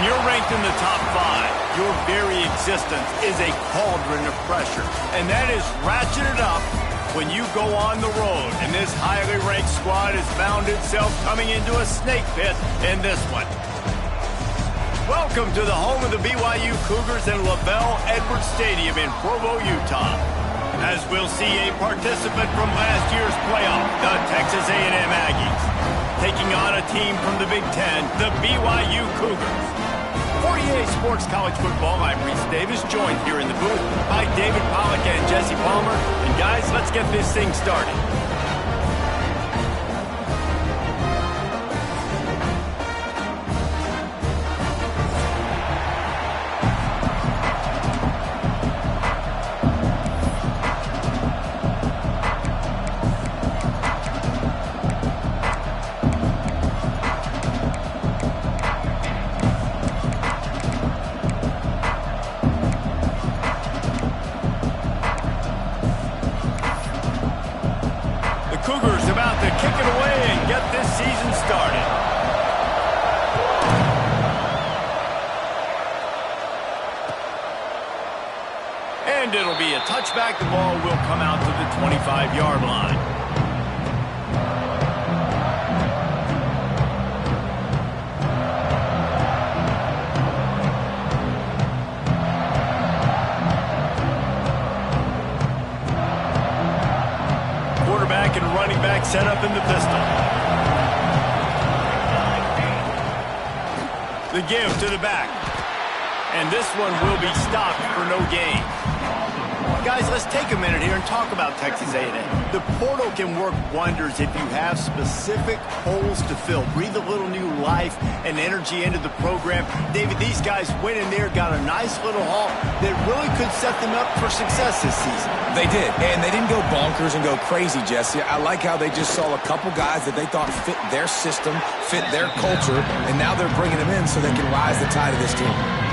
When you're ranked in the top 5, your very existence is a cauldron of pressure. And that is ratcheted up when you go on the road. And this highly ranked squad has found itself coming into a snake pit in this one. Welcome to the home of the BYU Cougars in LaBelle Edwards Stadium in Provo, Utah. As we'll see a participant from last year's playoff, the Texas A&M Aggies, taking on a team from the Big Ten, the BYU Cougars. For EA Sports College Football, I'm Reese Davis, joined here in the booth by David Pollack and Jesse Palmer. And guys, let's get this thing started. Cougars about to kick it away and get this season started. And it'll be a touchback. The ball will come out to the 25-yard line. Quarterback and running back set up in the pistol. The give to the back. And this one will be stopped for no gain. Guys, let's take a minute here and talk about Texas A&M. The portal can work wonders if you have specific holes to fill. Breathe a little new life and energy into the program. David, these guys went in there, got a nice little haul that really could set them up for success this season. They did, and they didn't go bonkers and go crazy, Jesse. I like how they just saw a couple guys that they thought fit their system, fit their culture, and now they're bringing them in so they can rise the tide of this team.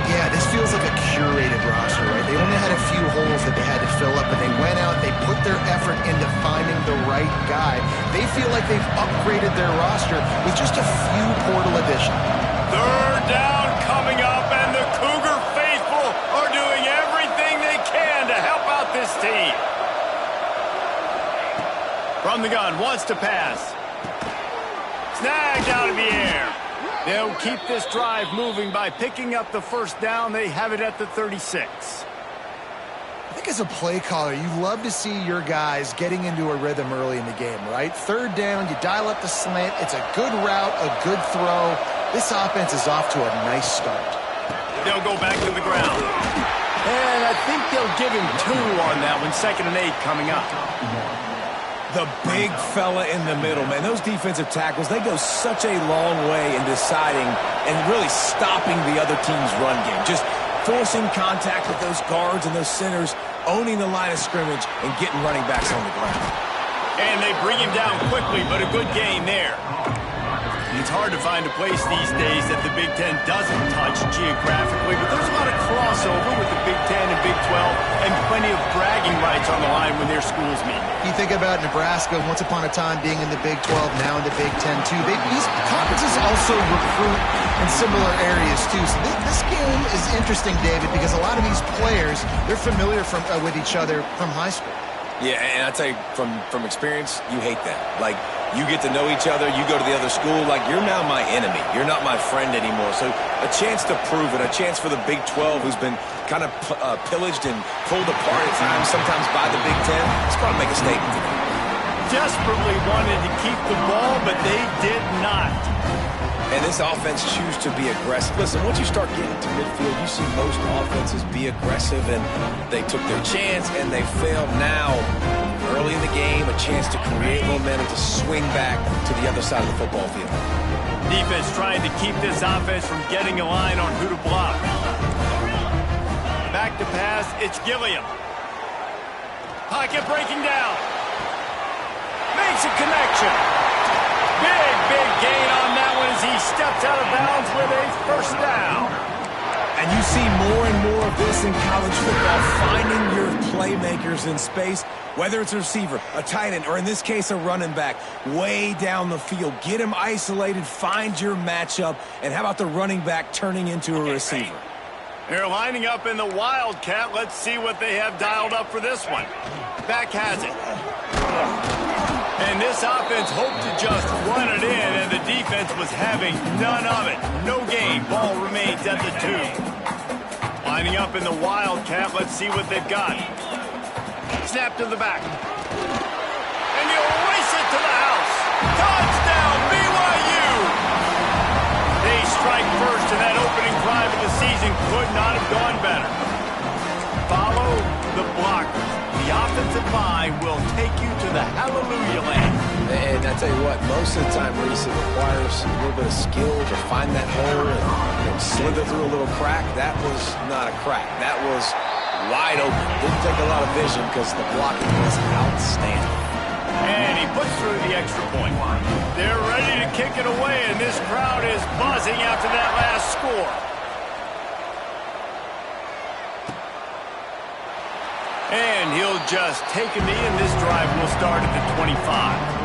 Yeah, this feels like a curated roster, right? They only had a few holes that they had to fill up, and they went out, they put their effort into finding the right guy. They feel like they've upgraded their roster with just a few portal additions. Third down coming up, and the Cougar faithful are doing everything they can to help out this team. From the gun, wants to pass. Snagged out of the air. They'll keep this drive moving by picking up the first down. They have it at the 36. I think as a play caller, you love to see your guys getting into a rhythm early in the game, right? Third down, you dial up the slant. It's a good route, a good throw. This offense is off to a nice start. They'll go back to the ground. And I think they'll give him 2 on that one. 2nd and 8 coming up. The big fella in the middle, man. Those defensive tackles, they go such a long way in deciding and really stopping the other team's run game. Just forcing contact with those guards and those centers, owning the line of scrimmage, and getting running backs on the ground. And they bring him down quickly, but a good gain there. It's hard to find a place these days that the Big Ten doesn't touch geographically, but there's a lot of crossover with the Big Ten and Big 12 and plenty of bragging rights on the line when their schools meet. You think about Nebraska, once upon a time being in the Big 12, now in the Big 10 too. These conferences also recruit in similar areas too. So this game is interesting, David, because a lot of these players, they're familiar with each other from high school. Yeah, and I tell you, from experience, you hate that. Like, you get to know each other, you go to the other school, like, you're now my enemy. You're not my friend anymore. So a chance to prove it, a chance for the Big 12, who's been kind of pillaged and pulled apart at times, sometimes by the Big 10. Let's probably make a statement today. Desperately wanted to keep the ball, but they did not. And this offense choose to be aggressive. Listen, once you start getting to midfield, you see most offenses be aggressive, and they took their chance, and they failed. Now, early in the game, a chance to create momentum, to swing back to the other side of the football field. Defense trying to keep this offense from getting a line on who to block. Back to pass, it's Gilliam. Pocket breaking down. Makes a connection. Big gain on that one as he steps out of bounds with a first down. And you see more and more of this in college football, finding your playmakers in space, whether it's a receiver, a tight end, or in this case, a running back, way down the field. Get them isolated, find your matchup, and how about the running back turning into a receiver? They're lining up in the Wildcat. Let's see what they have dialed up for this one. Back has it. And this offense hoped to just run it in, and the defense was having none of it. No gain. Ball remains at the 2. Lining up in the Wildcat. Let's see what they've got. Snap to the back. And you'll race it to the house. Touchdown, BYU! They strike first, and that opening drive of the season could not have gone better. Follow the blocker. The offensive line will take you to the hallelujah land. And I tell you what, most of the time, Reese, it requires a little bit of skill to find that hole and slither through a little crack. That was not a crack. That was wide open. Didn't take a lot of vision because the blocking was outstanding. And he puts through the extra point. They're ready to kick it away, and this crowd is buzzing after that last score. And he'll just take a knee, and this drive will start at the 25.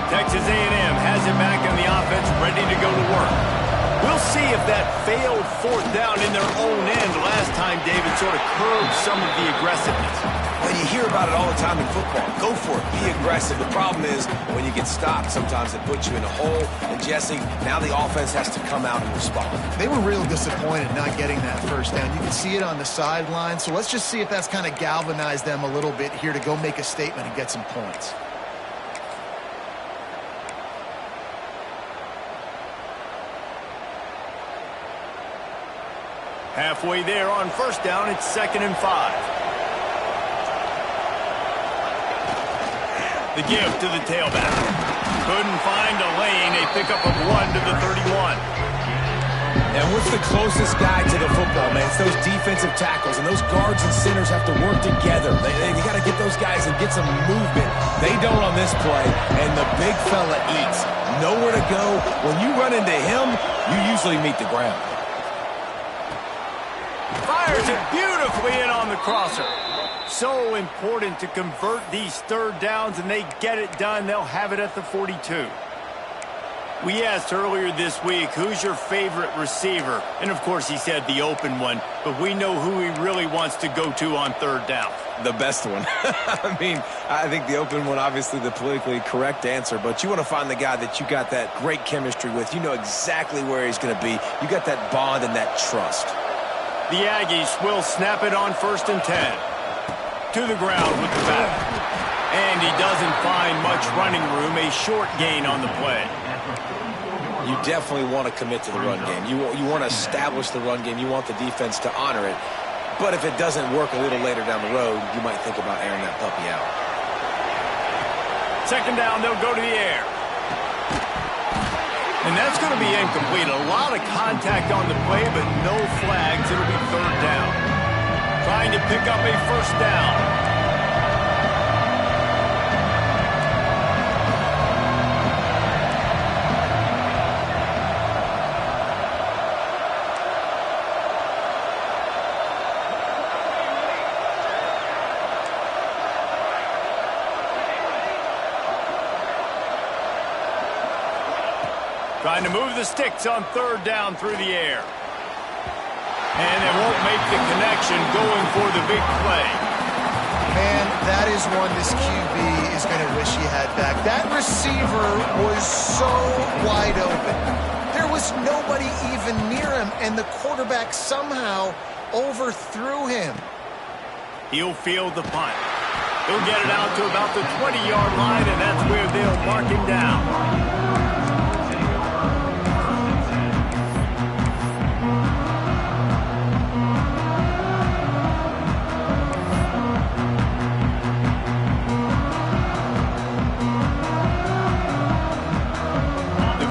Texas A&M has it back in the offense, ready to go to work. We'll see if that failed fourth down in their own end last time, David, sort of curbed some of the aggressiveness. Well, you hear about it all the time in football. Go for it. Be aggressive. The problem is when you get stopped, sometimes it puts you in a hole. And, Jesse, now the offense has to come out and respond. They were real disappointed not getting that first down. You can see it on the sideline. So let's just see if that's kind of galvanized them a little bit here to go make a statement and get some points. Halfway there on first down, it's 2nd and 5. The give to the tailback. Couldn't find a lane. A pickup of 1 to the 31. And what's the closest guy to the football, man? It's those defensive tackles, and those guards and centers have to work together. You got to get those guys and get some movement. They don't on this play, and the big fella eats. Nowhere to go. When you run into him, you usually meet the ground. Fires it beautifully in on the crosser. So important to convert these third downs, and they get it done. They'll have it at the 42. We asked earlier this week, who's your favorite receiver? And, of course, he said the open one, but we know who he really wants to go to on third down. The best one. I mean, I think the open one, obviously the politically correct answer, but you want to find the guy that you got that great chemistry with. You know exactly where he's going to be. You got that bond and that trust. The Aggies will snap it on 1st and 10. To the ground with the back. And he doesn't find much running room. A short gain on the play. You definitely want to commit to the run game. You want to establish the run game. You want the defense to honor it. But if it doesn't work a little later down the road, you might think about airing that puppy out. 2nd down, they'll go to the air. And that's going to be incomplete. A lot of contact on the play, but no flags. It'll be 3rd down. Trying to pick up a 1st down. Trying to move the sticks on 3rd down through the air. And they won't make the connection going for the big play. Man, that is one this QB is going to wish he had back. That receiver was so wide open. There was nobody even near him, and the quarterback somehow overthrew him. He'll field the punt. He'll get it out to about the 20-yard line, and that's where they'll mark him down.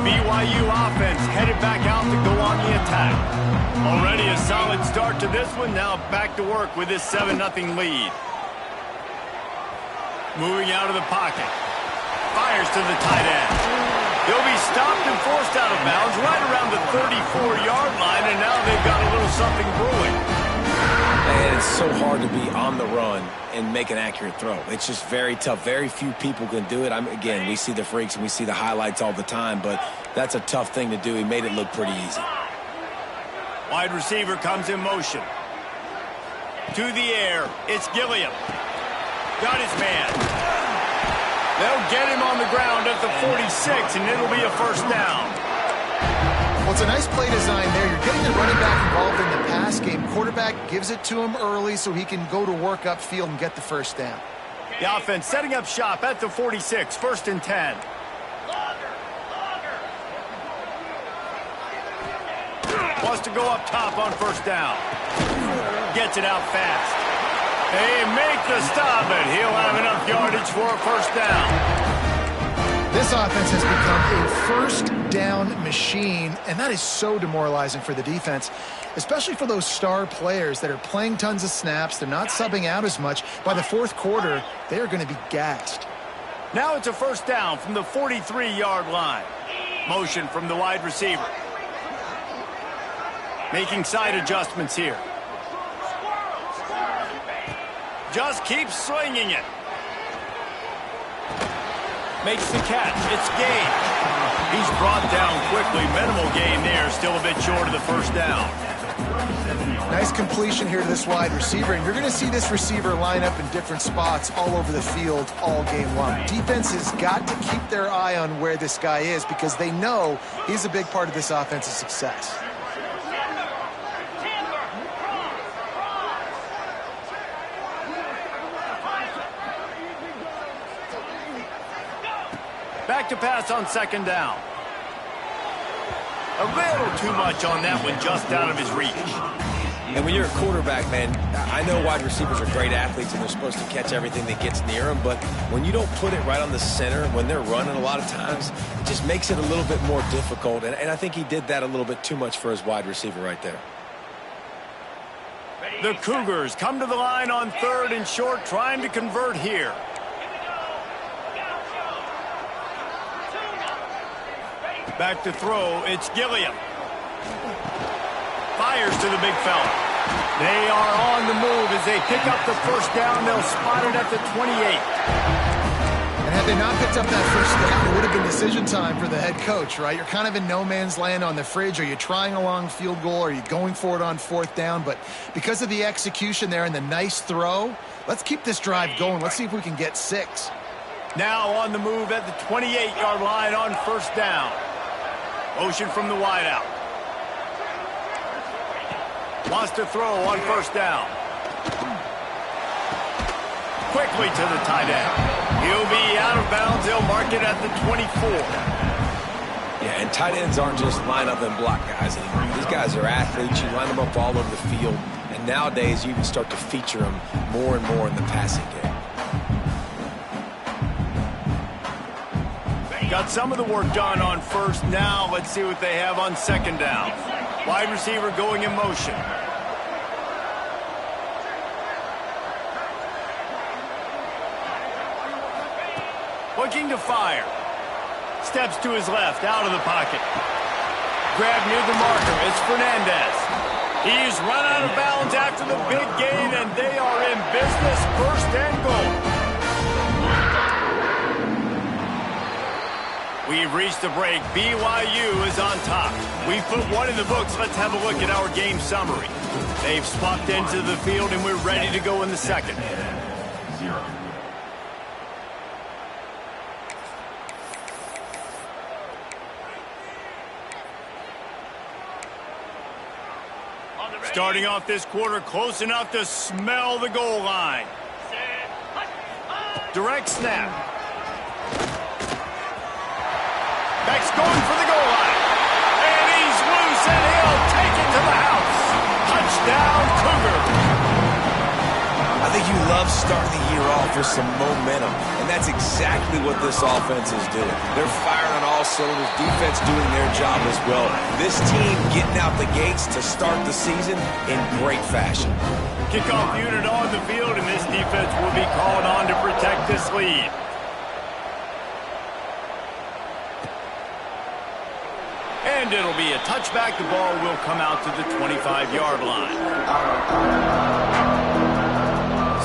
BYU offense headed back out to go on the attack. Already a solid start to this one. Now back to work with this 7-0 lead. Moving out of the pocket. Fires to the tight end. He'll be stopped and forced out of bounds right around the 34-yard line, and now they've got a little something brewing. And it's so hard to be on the run and make an accurate throw. It's just very tough. Very few people can do it. Again, we see the freaks and we see the highlights all the time, but that's a tough thing to do. He made it look pretty easy. Wide receiver comes in motion. To the air, it's Gilliam. Got his man. They'll get him on the ground at the 46, and it'll be a first down. Well, it's a nice play design there. You're getting the running back involved in the pass game. Quarterback gives it to him early so he can go to work upfield and get the first down. The offense setting up shop at the 46, 1st and 10. Wants to go up top on first down. Gets it out fast. They make the stop, and he'll have enough yardage for a first down. This offense has become a first down machine, and that is so demoralizing for the defense, especially for those star players that are playing tons of snaps. They're not subbing out as much. By the fourth quarter, they are going to be gassed. Now it's a first down from the 43-yard line. Motion from the wide receiver. Making side adjustments here. Just keeps swinging it. Makes the catch. It's Gage. He's brought down quickly. Minimal gain there. Still a bit short of the first down. Nice completion here to this wide receiver. And you're going to see this receiver line up in different spots all over the field all game long. Defense has got to keep their eye on where this guy is because they know he's a big part of this offense's success. Back to pass on second down. A little too much on that one, just out of his reach. And when you're a quarterback, man, I know wide receivers are great athletes and they're supposed to catch everything that gets near them, but when you don't put it right on the center, when they're running a lot of times, it just makes it a little bit more difficult. And I think he did that a little bit too much for his wide receiver right there. The Cougars come to the line on 3rd and short, trying to convert here. Back to throw, it's Gilliam. Fires to the big fella. They are on the move as they pick up the first down. They'll spot it at the 28. And had they not picked up that first down, it would have been decision time for the head coach, right? You're kind of in no man's land on the fridge. Are you trying a long field goal? Are you going for it on 4th down? But because of the execution there and the nice throw, let's keep this drive going. Let's see if we can get 6. Now on the move at the 28-yard line on first down. Motion from the wideout. Wants to throw on first down. Quickly to the tight end. He'll be out of bounds. They'll mark it at the 24. Yeah, and tight ends aren't just line up and block guys anymore. These guys are athletes. You line them up all over the field. And nowadays, you even start to feature them more and more in the passing game. Got some of the work done on first. Now let's see what they have on second down. Wide receiver going in motion. Looking to fire. Steps to his left, out of the pocket. Grab near the marker. It's Fernandez. He's run out of bounds after the big gain, and they are in business. 1st and goal. We've reached the break. BYU is on top. We've put one in the books. Let's have a look at our game summary. They've swapped into the field, and we're ready to go in the second. Starting off this quarter, close enough to smell the goal line. Direct snap. Beck's going for the goal line. And he's loose, and he'll take it to the house. Touchdown, Cougars. I think you love starting the year off with some momentum, and that's exactly what this offense is doing. They're firing on all all cylinders. Defense doing their job as well. This team getting out the gates to start the season in great fashion. Kickoff unit on the field, and this defense will be called on to protect this lead. And it'll be a touchback. The ball will come out to the 25-yard line.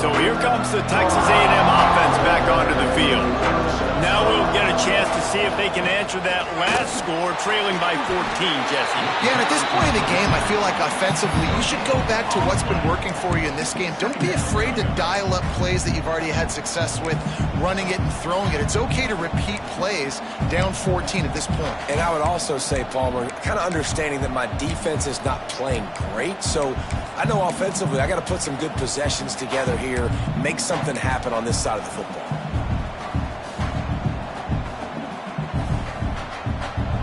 So here comes the Texas A&M offense back onto the field. Now we'll get a chance to see if they can answer that last score, trailing by 14, Jesse. Yeah, and at this point in the game, I feel like offensively, you should go back to what's been working for you in this game. Don't be afraid to dial up plays that you've already had success with, running it and throwing it. It's okay to repeat plays down 14 at this point. And I would also say, Palmer, kind of understanding that my defense is not playing great, so I know offensively I got to put some good possessions together here, make something happen on this side of the football.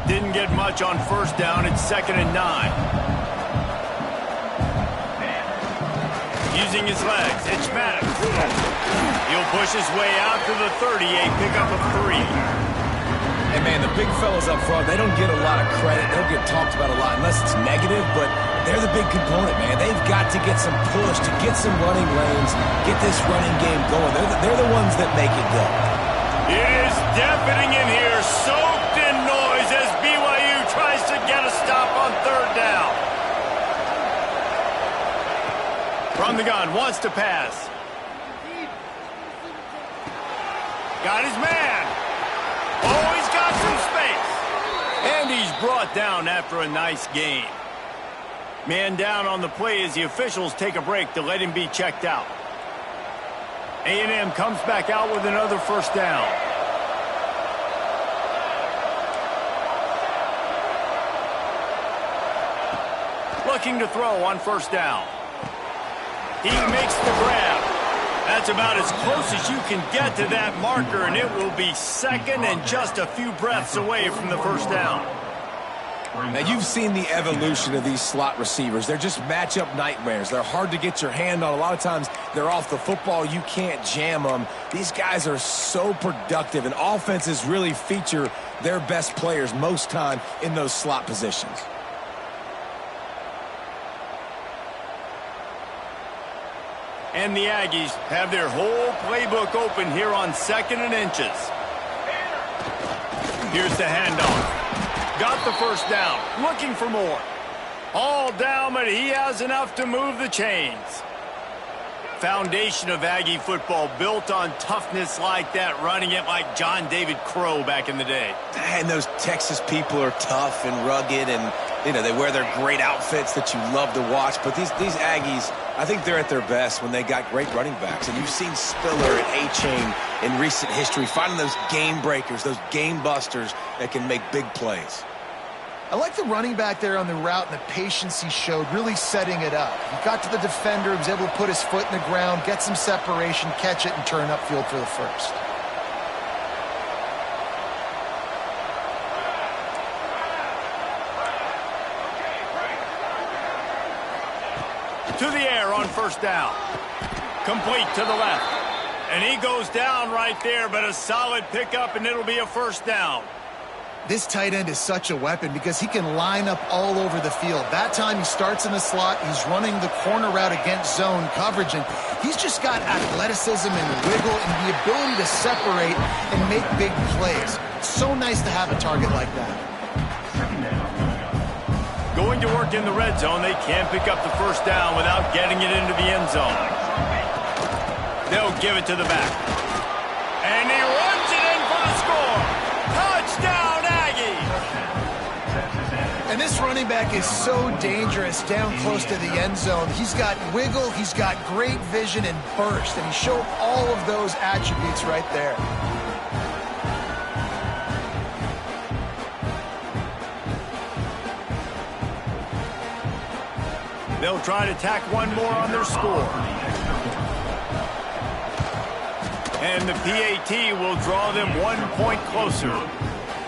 Didn't get much on first down. It's 2nd and 9. Using his legs, it's Maddox. He'll push his way out to the 38, pickup of 3. And, man, the big fellas up front, they don't get a lot of credit. They don't get talked about a lot unless it's negative, but they're the big component, man. They've got to get some push, to get some running lanes, get this running game going. They're the ones that make it go. It is deafening in here, soaked in noise as BYU tries to get a stop on 3rd down. From the gun, wants to pass. Got his man. Oh, he's got some space. And he's brought down after a nice gain. Man down on the play as the officials take a break to let him be checked out. A&M comes back out with another first down. Looking to throw on first down. He makes the grab. That's about as close as you can get to that marker, and it will be 2nd and just a few breaths away from the first down. Now, you've seen the evolution of these slot receivers. They're just matchup nightmares. They're hard to get your hand on. A lot of times, they're off the football. You can't jam them. These guys are so productive, and offenses really feature their best players most time in those slot positions. And the Aggies have their whole playbook open here on 2nd and inches. Here's the handoff. Got the first down. Looking for more. All down, but he has enough to move the chains. Foundation of Aggie football built on toughness like that, running it like John David Crow back in the day. And those Texas people are tough and rugged, and you know they wear their great outfits that you love to watch. But these Aggies, I think they're at their best when they got great running backs. And you've seen Spiller and A-Chain in recent history finding those game breakers, those game busters that can make big plays. I like the running back there on the route and the patience he showed, really setting it up. He got to the defender, he was able to put his foot in the ground, get some separation, catch it, and turn upfield for the first. To the air on first down. Complete to the left. And he goes down right there, but a solid pickup, and it'll be a first down. This tight end is such a weapon because he can line up all over the field. That time he starts in the slot, he's running the corner route against zone coverage, and he's just got athleticism and wiggle and the ability to separate and make big plays. It's so nice to have a target like that. Going to work in the red zone, they can't pick up the first down without getting it into the end zone. They'll give it to the back. And he runs it in for the score. Touchdown, Aggie! And this running back is so dangerous down close to the end zone. He's got wiggle, he's got great vision and burst, and he showed all of those attributes right there. They'll try to tack one more on their score. And the PAT will draw them 1 point closer.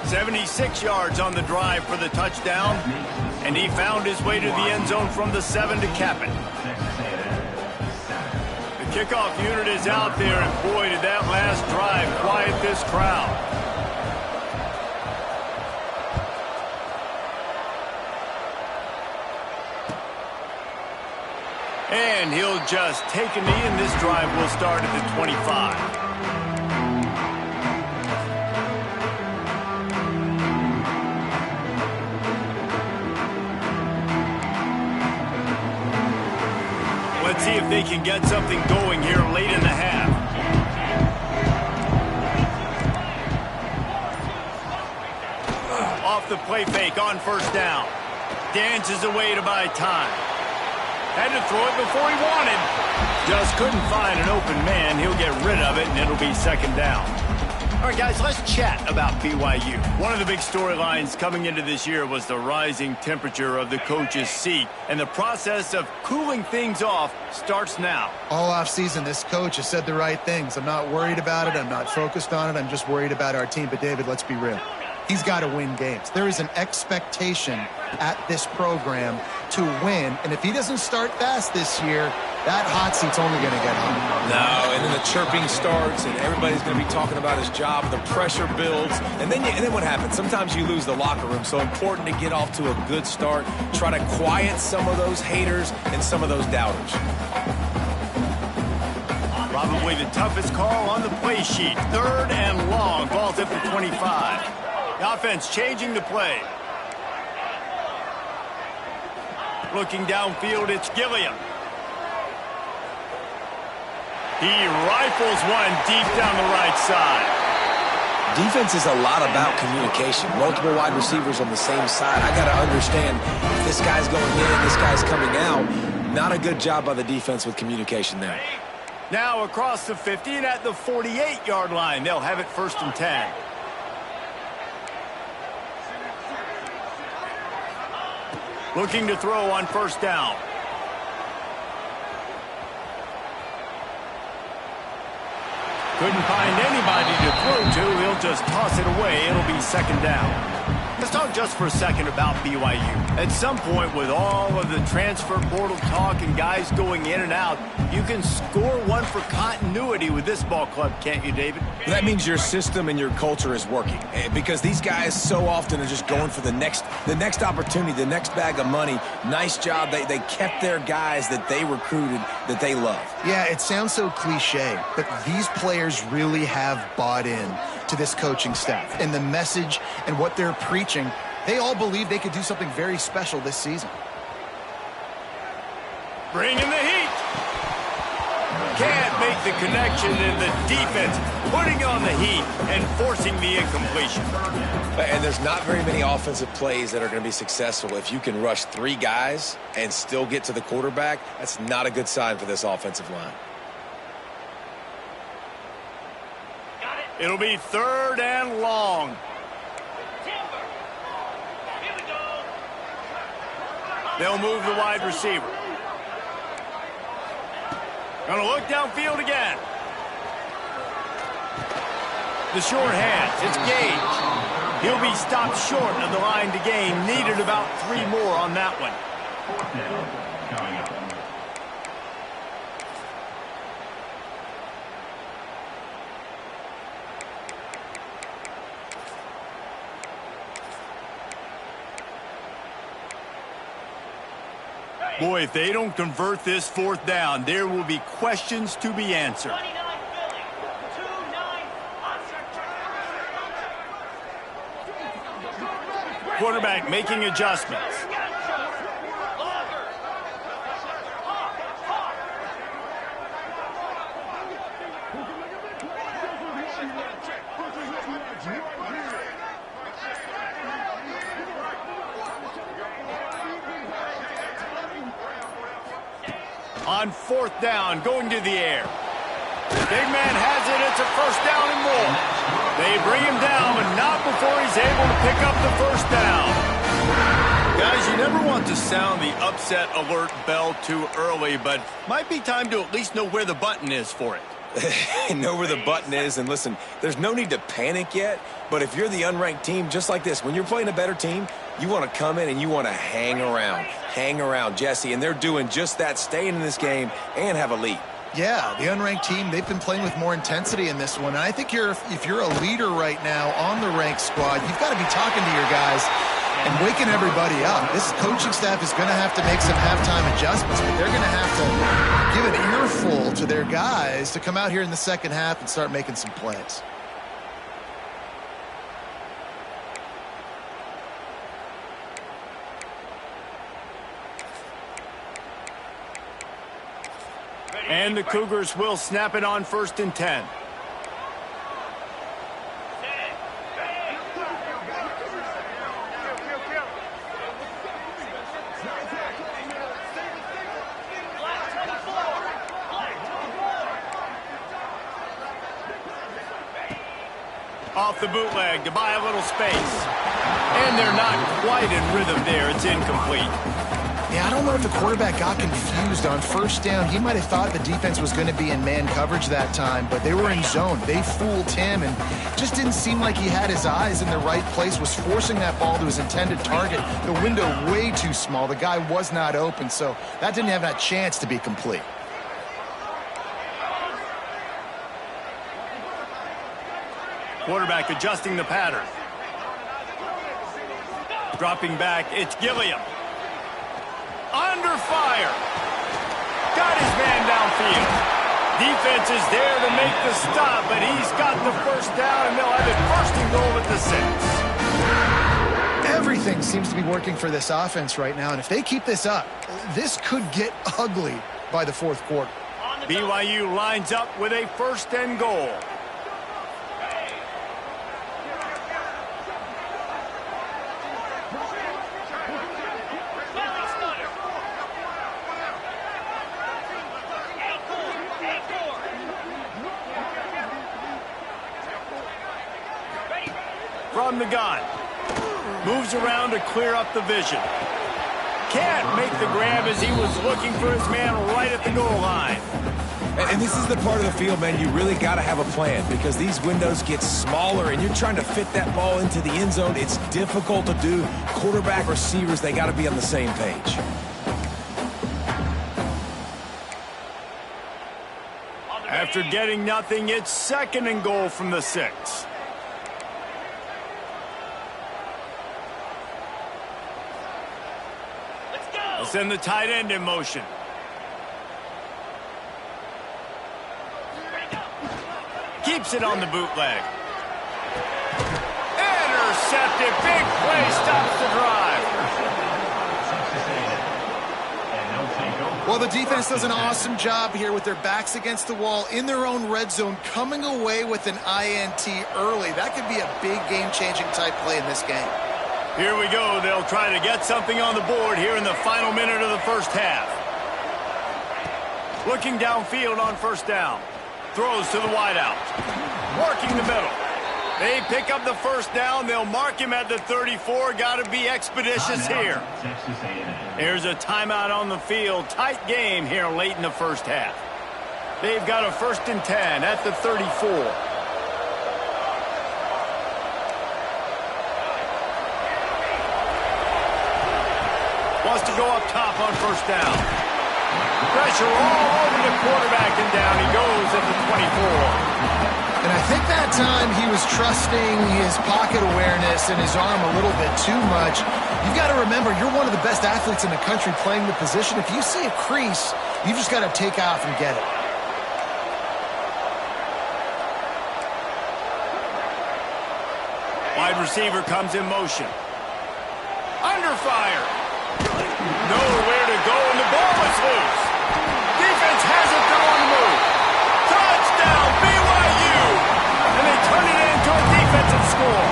76 yards on the drive for the touchdown. And he found his way to the end zone from the 7 to cap it. The kickoff unit is out there, and boy, did that last drive quiet this crowd. And he'll just take a knee, and this drive will start at the 25. Let's see if they can get something going here late in the half. Off the play fake on first down. Dances away to buy time. Had to throw it before he wanted. Just couldn't find an open man. He'll get rid of it, and it'll be second down. All right, guys, let's chat about BYU. One of the big storylines coming into this year was the rising temperature of the coach's seat, and the process of cooling things off starts now. All offseason, this coach has said the right things. I'm not worried about it. I'm not focused on it. I'm just worried about our team. But, David, let's be real. He's got to win games. There is an expectation at this program to win, and if he doesn't start fast this year, that hot seat's only going to get hot. No, and then the chirping starts, and everybody's going to be talking about his job. The pressure builds, and then what happens? Sometimes you lose the locker room. So important to get off to a good start. Try to quiet some of those haters and some of those doubters. Probably the toughest call on the play sheet. 3rd and long. Ball's at the 25. The offense changing the play. Looking downfield, it's Gilliam. He rifles one deep down the right side. Defense is a lot about communication. Multiple wide receivers on the same side. I got to understand if this guy's going in, this guy's coming out. Not a good job by the defense with communication there. Now across the 50 and at the 48-yard line. They'll have it 1st and 10. Looking to throw on first down. Couldn't find anybody to throw to. He'll just toss it away. It'll be second down. Let's talk just for a second about BYU. At some point, with all of the transfer portal talk and guys going in and out, you can score one for continuity with this ball club, can't you, David? That means your system and your culture is working, because these guys so often are just going for the next opportunity, the next bag of money. Nice job. They kept their guys that they recruited, that they love. Yeah, it sounds so cliche, but these players really have bought in to this coaching staff and the message and what they're preaching. They all believe they could do something very special this season. Bringing the heat. Can't make the connection, and the defense putting on the heat and forcing the incompletion. And there's not very many offensive plays that are going to be successful. If you can rush 3 guys and still get to the quarterback, that's not a good sign for this offensive line. It'll be 3rd and long. They'll move the wide receiver. Gonna look downfield again. The short hands, it's Gage. He'll be stopped short of the line to gain. Needed about 3 more on that one. Boy, if they don't convert this 4th down, there will be questions to be answered. Quarterback making adjustments. On 4th down, going to the air. Big man has it. It's a 1st down and more. They bring him down, but not before he's able to pick up the 1st down. Guys, you never want to sound the upset alert bell too early, but might be time to at least know where the button is for it. Know where the button is, and listen, there's no need to panic yet, but if you're the unranked team, just like this, when you're playing a better team, you want to come in and you want to hang around, Jesse, and they're doing just that, staying in this game and have a lead. Yeah, the unranked team, they've been playing with more intensity in this one, and I think if you're a leader right now on the ranked squad, you've got to be talking to your guys and waking everybody up. This coaching staff is going to have to make some halftime adjustments, but they're going to have to give an earful to their guys to come out here in the second half and start making some plays. And the Cougars will snap it on 1st and 10. Off the bootleg to buy a little space. And they're not quite in rhythm there. It's incomplete. Yeah, I don't know if the quarterback got confused on 1st down. He might have thought the defense was going to be in man coverage that time, but they were in zone. They fooled him and just didn't seem like he had his eyes in the right place, was forcing that ball to his intended target. The window way too small. The guy was not open, so that didn't have that chance to be complete. Quarterback adjusting the pattern. Dropping back, it's Gilliam. Under fire. Got his man downfield. Defense is there to make the stop, but he's got the 1st down, and they'll have it 1st and goal at the 6. Everything seems to be working for this offense right now, and if they keep this up, this could get ugly by the 4th quarter. BYU lines up with a 1st and goal. From the gun. Moves around to clear up the vision. Can't make the grab as he was looking for his man right at the goal line. And this is the part of the field, man, you really got to have a plan because these windows get smaller and you're trying to fit that ball into the end zone. It's difficult to do. Quarterback, receivers, they got to be on the same page. After getting nothing, it's 2nd and goal from the 6. They'll send the tight end in motion. Keeps it on the bootleg. Intercepted. Big play stops the drive. Well, the defense does an awesome job here with their backs against the wall in their own red zone, coming away with an INT early. That could be a big game-changing type play in this game. Here we go. They'll try to get something on the board here in the final minute of the 1st half. Looking downfield on 1st down. Throws to the wideout. Working the middle. They pick up the 1st down. They'll mark him at the 34. Got to be expeditious here. There's a timeout on the field. Tight game here late in the 1st half. They've got a 1st and 10 at the 34. Wants to go up top on 1st down. Pressure all over the quarterback, and down he goes at the 24. And I think that time he was trusting his pocket awareness and his arm a little bit too much. You've got to remember, you're one of the best athletes in the country playing the position. If you see a crease, you've just got to take off and get it. Wide receiver comes in motion. Under fire. Nowhere to go, and the ball is loose. Defense has it, they're on the move. Touchdown, BYU! And they turn it into a defensive score.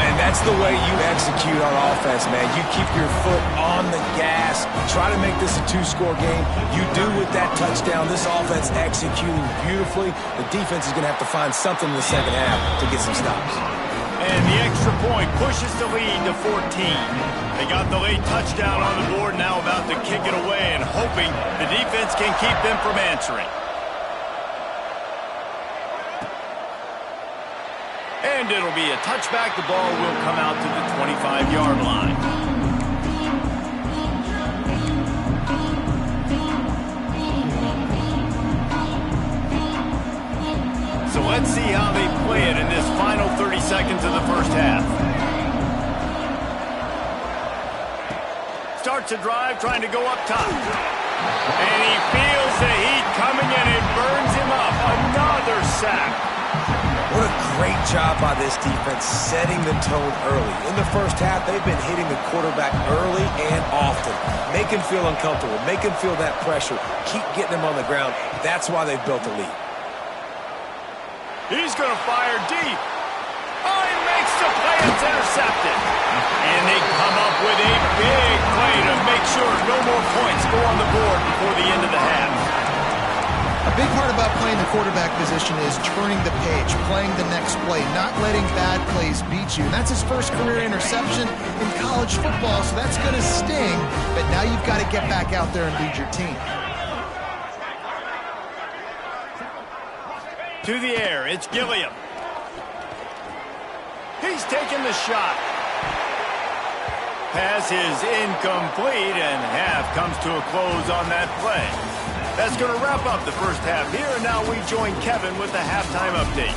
Man, that's the way you execute on offense, man. You keep your foot on the gas. Try to make this a 2-score game. You do with that touchdown. This offense executing beautifully. The defense is going to have to find something in the second half to get some stops. And the extra point pushes the lead to 14. They got the late touchdown on the board, now about to kick it away and hoping the defense can keep them from answering. And it'll be a touchback. The ball will come out to the 25-yard line. So let's see how they play it in this final 30 seconds of the 1st half. starts a drive trying to go up top. And he feels the heat coming, and it burns him up. Another sack. What a great job by this defense setting the tone early. In the first half, they've been hitting the quarterback early and often. Make him feel uncomfortable. Make him feel that pressure. Keep getting him on the ground. That's why they've built a lead. He's going to fire deep. Oh, he makes the play. It's intercepted. And they come up with a big play to make sure no more points go on the board before the end of the half. A big part about playing the quarterback position is turning the page, playing the next play, not letting bad plays beat you. And that's his first career interception in college football, so that's going to sting. But now you've got to get back out there and lead your team. To the air, it's Gilliam. He's taking the shot. Pass is incomplete, and half comes to a close on that play. That's going to wrap up the first half here, and now we join Kevin with the halftime update.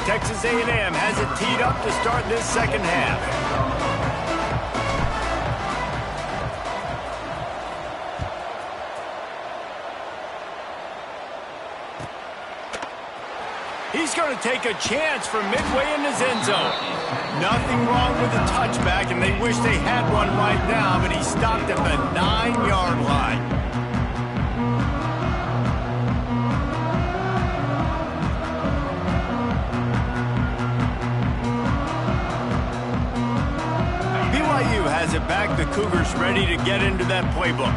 Texas A&M has it teed up to start this second half. He's going to take a chance from midway in his end zone. Nothing wrong with the touchback, and they wish they had one right now, but he stopped at the 9-yard line. BYU has it back. The Cougars ready to get into that playbook.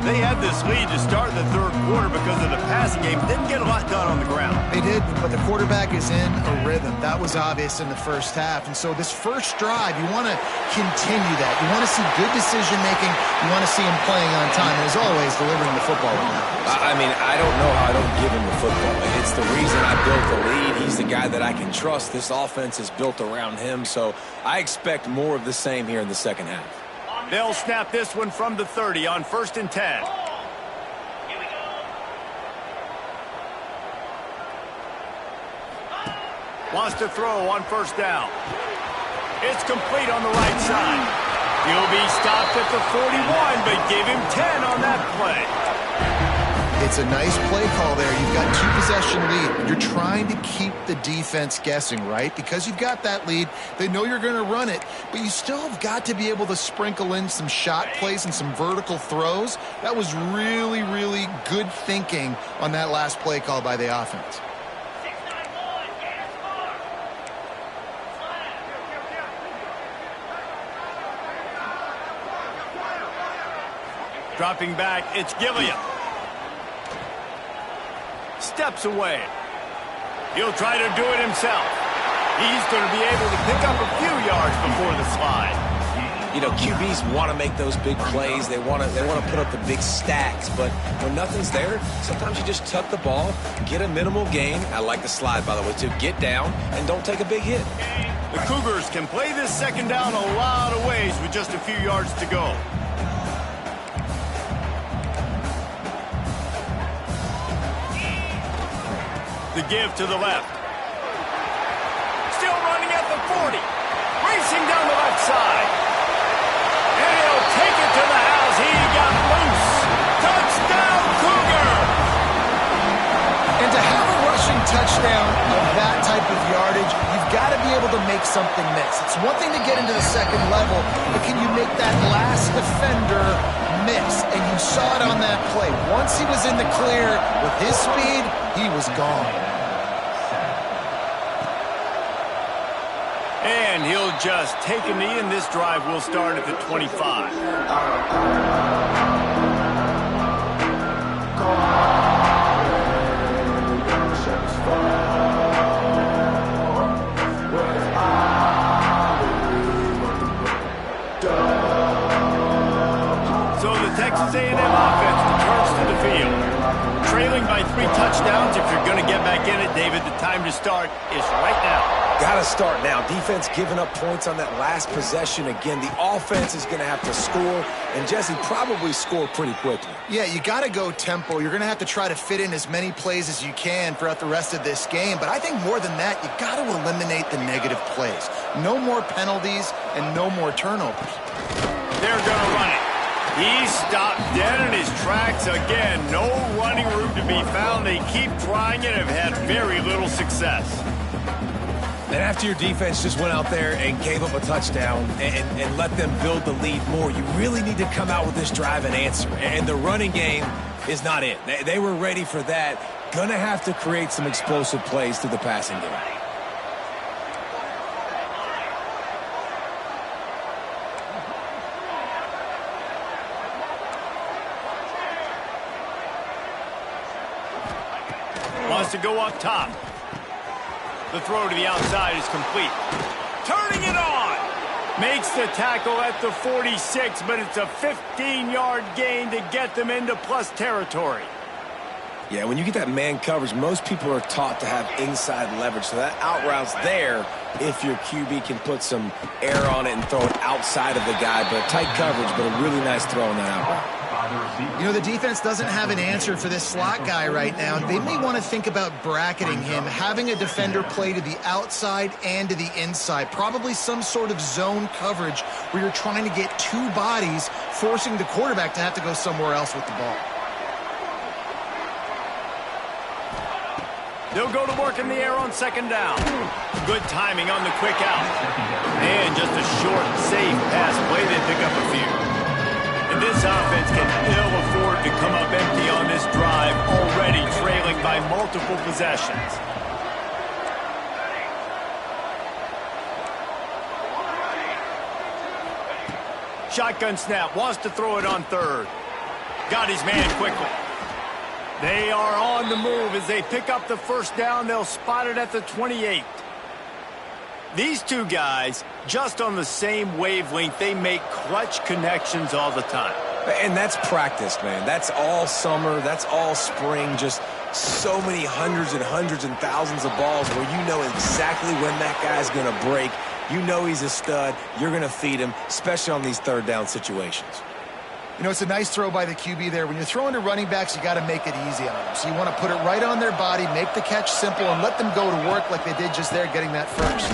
They had this lead to start the third quarter because of the passing game. Didn't get a lot done on the ground. They did, but the quarterback is in a rhythm. That was obvious in the first half. And so this first drive, you want to continue that. You want to see good decision-making. You want to see him playing on time. And as always, delivering the football. I mean, I don't know how I don't give him the football. It's the reason I built the lead. He's the guy that I can trust. This offense is built around him. So I expect more of the same here in the second half. They'll snap this one from the 30 on 1st and 10. Wants to throw on 1st down. It's complete on the right side. He'll be stopped at the 41, but give him 10 on that play. It's a nice play call there. You've got 2-possession lead. You're trying to keep the defense guessing, right? Because you've got that lead, they know you're going to run it, but you still have got to be able to sprinkle in some shot plays and some vertical throws. That was really, really good thinking on that last play call by the offense. Dropping back, it's Gilliam. Steps away. He'll try to do it himself. He's going to be able to pick up a few yards before the slide. You know, QBs want to make those big plays. They want to put up the big stacks. But when nothing's there, sometimes you just tuck the ball, get a minimal gain. I like the slide, by the way, to get down and don't take a big hit. The Cougars can play this second down a lot of ways with just a few yards to go. The give to the left. Still running at the 40. Racing down the left side. And he'll take it to the house. He got loose. Touchdown, Cougar! And to have a rushing touchdown of that type of yardage, you've got to be able to make something miss. It's one thing to get into the second level, but can you make that last defender miss? And you saw it on that play. Once he was in the clear with his speed, he was gone. And he'll just take a knee, and this drive will start at the 25. So the Texas A&M offense returns to the field. Trailing by 3 touchdowns. If you're going to get back in it, David, the time to start is right now. Got to start now. Defense giving up points on that last possession. Again, the offense is going to have to score, and Jesse probably score pretty quickly. Yeah, you got to go tempo. You're going to have to try to fit in as many plays as you can throughout the rest of this game. But I think more than that, you got to eliminate the negative plays. No more penalties and no more turnovers. They're going to run it. He stopped dead in his tracks again. No running room to be found. They keep trying it and have had very little success. And after your defense just went out there and gave up a touchdown and let them build the lead more, you really need to come out with this drive and answer. And the running game is not it. They were ready for that. Gonna have to create some explosive plays through the passing game. Wants to go up top. The throw to the outside is complete. Turning it on. Makes the tackle at the 46, but it's a 15-yard gain to get them into plus territory. Yeah, when you get that man coverage, most people are taught to have inside leverage. So that out route's there if your QB can put some air on it and throw it outside of the guy. But tight coverage, but a really nice throw on that out route. You know, the defense doesn't have an answer for this slot guy right now. They may want to think about bracketing him, having a defender play to the outside and to the inside. Probably some sort of zone coverage where you're trying to get two bodies, forcing the quarterback to have to go somewhere else with the ball. They'll go to work in the air on second down. Good timing on the quick out. And just a short, safe pass play. They pick up a few. And this offense can ill afford to come up empty on this drive, already trailing by multiple possessions. Shotgun snap, wants to throw it on third. Got his man quickly. They are on the move as they pick up the first down. They'll spot it at the 28. These two guys, just on the same wavelength, they make clutch connections all the time. And that's practice, man. That's all summer. That's all spring. Just so many hundreds and thousands of balls where you know exactly when that guy's going to break. You know he's a stud. You're going to feed him, especially on these third down situations. You know, it's a nice throw by the QB there. When you're throwing to running backs, you got to make it easy on them. So you want to put it right on their body, make the catch simple, and let them go to work like they did just there, getting that first.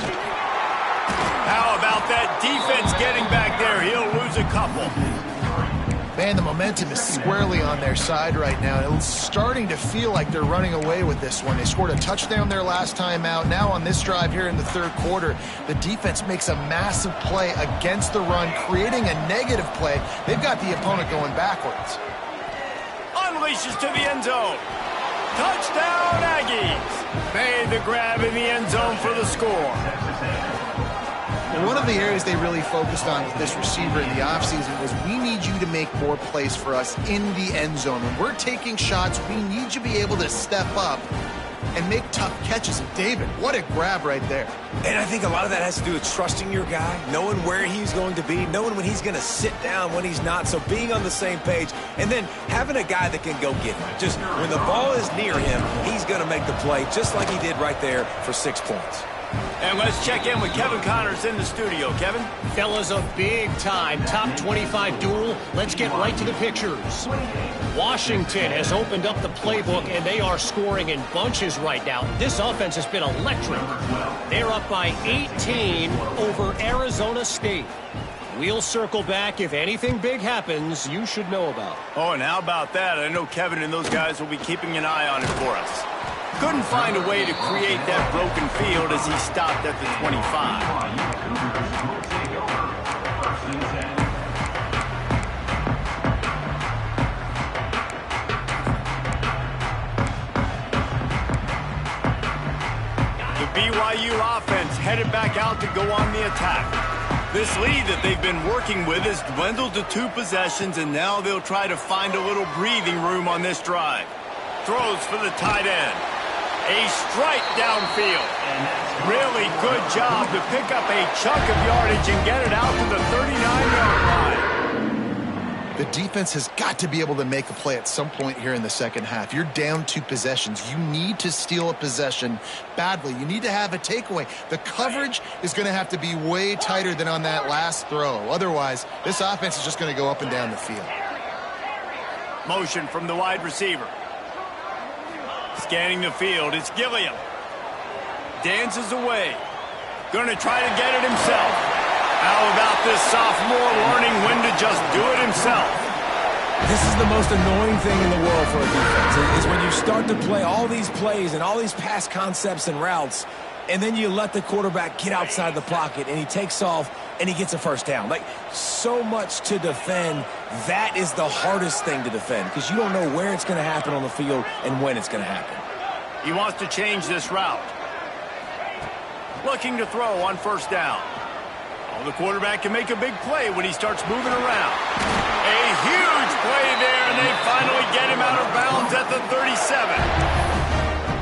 How about that defense getting back there? He'll lose a couple. Man, the momentum is squarely on their side right now. It's starting to feel like they're running away with this one. They scored a touchdown their last time out. Now on this drive here in the third quarter, the defense makes a massive play against the run, creating a negative play. They've got the opponent going backwards. Unleashes to the end zone. Touchdown, Aggies. Made the grab in the end zone for the score. One of the areas they really focused on with this receiver in the offseason was, we need you to make more plays for us in the end zone. When we're taking shots, we need you to be able to step up and make tough catches. And David, what a grab right there. And I think a lot of that has to do with trusting your guy, knowing where he's going to be, knowing when he's going to sit down, when he's not. So being on the same page, and then having a guy that can go get him. Just when the ball is near him, he's going to make the play, just like he did right there for 6 points. And let's check in with Kevin Connors in the studio. Kevin? Fellas, a big-time top 25 duel. Let's get right to the pictures. Washington has opened up the playbook, and they are scoring in bunches right now. This offense has been electric. They're up by 18 over Arizona State. We'll circle back. If anything big happens, you should know about. Oh, and how about that? I know Kevin and those guys will be keeping an eye on it for us. Couldn't find a way to create that broken field as he stopped at the 25. The BYU offense headed back out to go on the attack. This lead that they've been working with has dwindled to 2 possessions, and now they'll try to find a little breathing room on this drive. Throws for the tight end. A strike downfield. Really good job to pick up a chunk of yardage and get it out to the 39-yard line. The defense has got to be able to make a play at some point here in the second half. You're down 2 possessions. You need to steal a possession badly. You need to have a takeaway. The coverage is going to have to be way tighter than on that last throw. Otherwise, this offense is just going to go up and down the field. Motion from the wide receiver. Scanning the field, it's Gilliam. Dances away. Going to try to get it himself. How about this sophomore learning when to just do it himself? This is the most annoying thing in the world for a defense, is when you start to play all these plays and all these pass concepts and routes, and then you let the quarterback get outside the pocket, and he takes off, and he gets a first down. Like, so much to defend. That is the hardest thing to defend, because you don't know where it's going to happen on the field and when it's going to happen. He wants to change this route. Looking to throw on first down. Oh, the quarterback can make a big play when he starts moving around. A huge play there, and they finally get him out of bounds at the 37.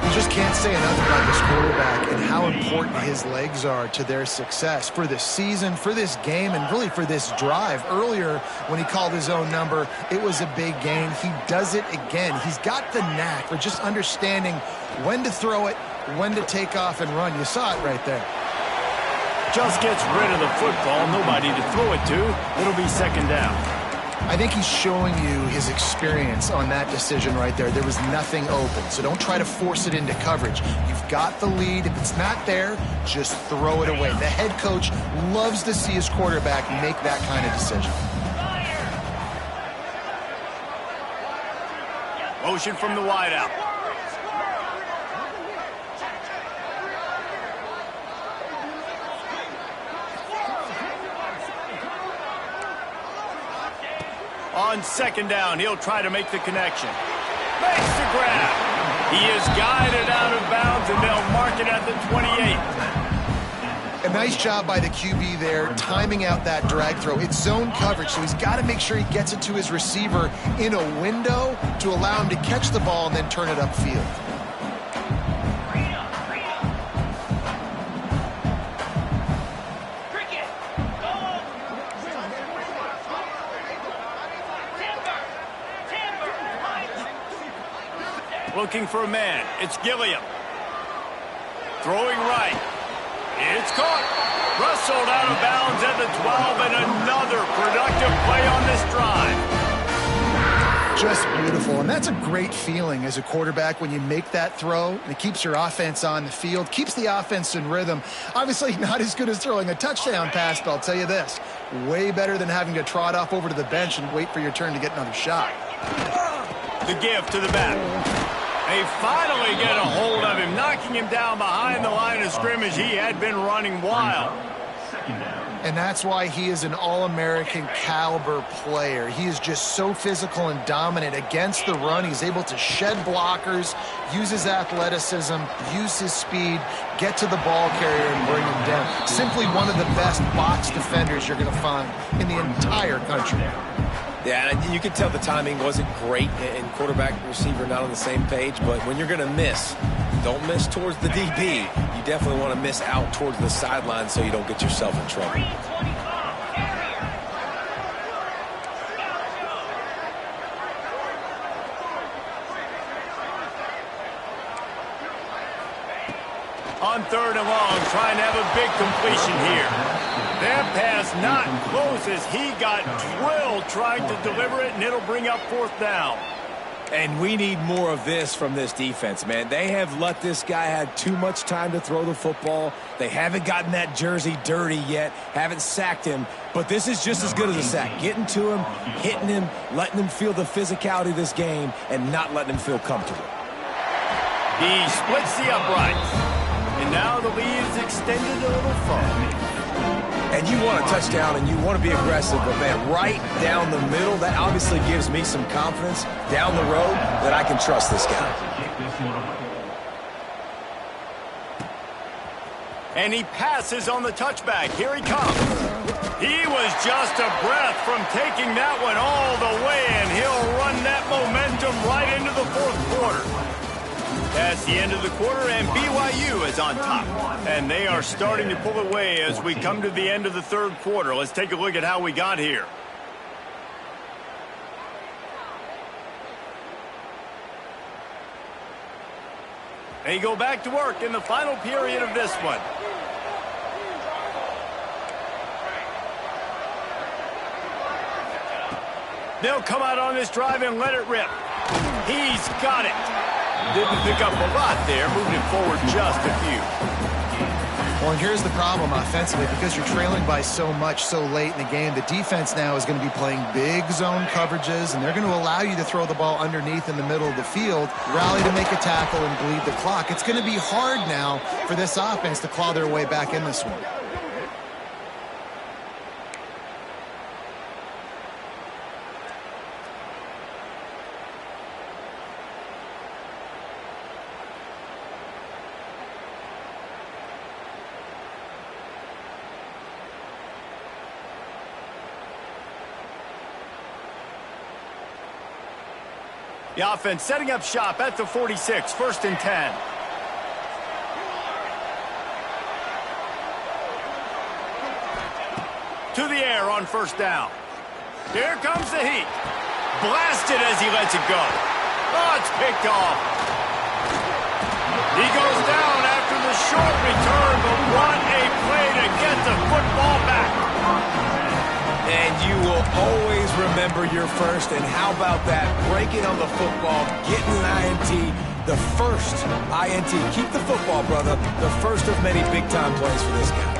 You just can't say enough about this quarterback and how important his legs are to their success for this season, for this game, and really for this drive. Earlier, when he called his own number, it was a big gain. He does it again. He's got the knack for just understanding when to throw it, when to take off and run. You saw it right there. Just gets rid of the football. Nobody to throw it to. It'll be second down. I think he's showing you his experience on that decision right there. There was nothing open, so don't try to force it into coverage. You've got the lead. If it's not there, just throw it away. The head coach loves to see his quarterback make that kind of decision. Motion from the wideout. On second down, he'll try to make the connection. Makes the grab. He is guided out of bounds, and they'll mark it at the 28. A nice job by the QB there, timing out that drag throw. It's zone coverage, so he's got to make sure he gets it to his receiver in a window to allow him to catch the ball and then turn it upfield. Looking for a man. It's Gilliam. Throwing right. It's caught. Wrestled out of bounds at the 12, and another productive play on this drive. Just beautiful, and that's a great feeling as a quarterback when you make that throw, and it keeps your offense on the field, keeps the offense in rhythm. Obviously not as good as throwing a touchdown pass, but I'll tell you this, way better than having to trot off over to the bench and wait for your turn to get another shot. The give to the back. They finally get a hold of him, knocking him down behind the line of scrimmage. He had been running wild. And that's why he is an All-American caliber player. He is just so physical and dominant against the run. He's able to shed blockers, use his athleticism, use his speed, get to the ball carrier and bring him down. Simply one of the best box defenders you're going to find in the entire country. Yeah, and you can tell the timing wasn't great, and quarterback and receiver not on the same page, but when you're going to miss, don't miss towards the DB. You definitely want to miss out towards the sideline so you don't get yourself in trouble. On third and long, trying to have a big completion here. That pass not close as he got drilled trying to deliver it, and it'll bring up fourth down. And we need more of this from this defense, man. They have let this guy have too much time to throw the football. They haven't gotten that jersey dirty yet, haven't sacked him. But this is just as good as a sack. Getting to him, hitting him, letting him feel the physicality of this game, and not letting him feel comfortable. He splits the uprights. And now the lead is extended a little further. And you want a touchdown and you want to be aggressive, but man, right down the middle, that obviously gives me some confidence down the road that I can trust this guy. And he passes on the touchback. Here he comes. He was just a breath from taking that one all the way, and he'll run that momentum right into the fourth quarter. That's the end of the quarter, and BYU is on top. And they are starting to pull away as we come to the end of the third quarter. Let's take a look at how we got here. They go back to work in the final period of this one. They'll come out on this drive and let it rip. He's got it. Didn't pick up a lot there, moving it forward just a few. Well, and here's the problem offensively. Because you're trailing by so much so late in the game, the defense now is going to be playing big zone coverages, and they're going to allow you to throw the ball underneath in the middle of the field, rally to make a tackle, and bleed the clock. It's going to be hard now for this offense to claw their way back in this one. The offense setting up shop at the 46, 1st and 10. To the air on 1st down. Here comes the heat. Blasted as he lets it go. Oh, it's picked off. He goes down after the short return, but what a play to get the football back. And you will always remember your first. And how about that? Breaking on the football, getting an INT, the first INT. Keep the football, brother. The first of many big-time plays for this guy.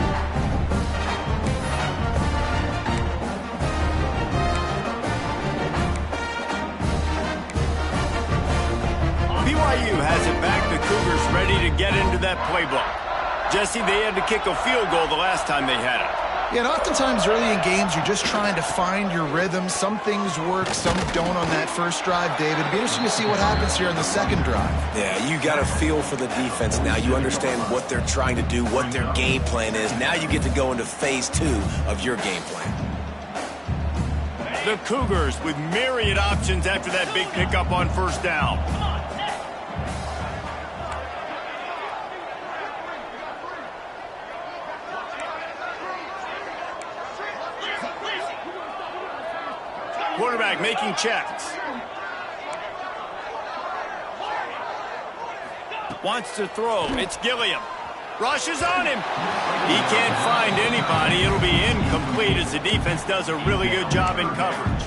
BYU has it back. The Cougars ready to get into that playbook. Jesse, they had to kick a field goal the last time they had it. Yeah, and oftentimes early in games, you're just trying to find your rhythm. Some things work, some don't on that first drive, David. It'll be interesting to see what happens here on the second drive. Yeah, you got a feel for the defense now. You understand what they're trying to do, what their game plan is. Now you get to go into phase 2 of your game plan. The Cougars with myriad options after that big pickup on 1st down. Quarterback making checks. Wants to throw. It's Gilliam. Rushes on him. He can't find anybody. It'll be incomplete as the defense does a really good job in coverage.